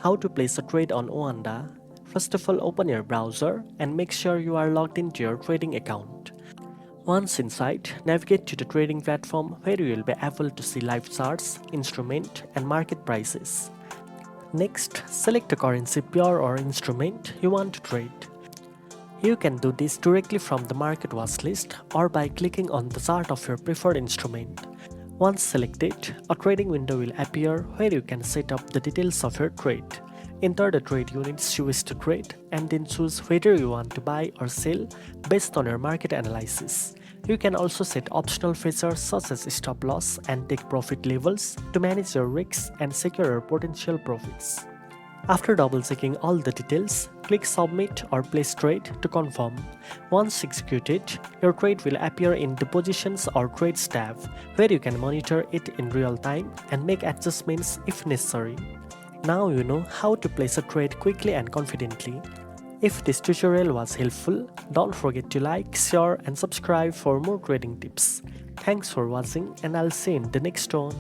How to place a trade on OANDA. First of all, open your browser and make sure you are logged into your trading account. Once inside, navigate to the trading platform where you will be able to see live charts, instrument, and market prices. Next, select a currency pair or instrument you want to trade. You can do this directly from the market watch list or by clicking on the chart of your preferred instrument. Once selected, a trading window will appear where you can set up the details of your trade. Enter the trade units you wish to trade and then choose whether you want to buy or sell based on your market analysis. You can also set optional features such as stop loss and take profit levels to manage your risks and secure your potential profits. After double checking all the details, click Submit or Place Trade to confirm. Once executed, your trade will appear in the Positions or Trades tab, where you can monitor it in real time and make adjustments if necessary. Now you know how to place a trade quickly and confidently. If this tutorial was helpful, don't forget to like, share and subscribe for more trading tips. Thanks for watching and I'll see you in the next one.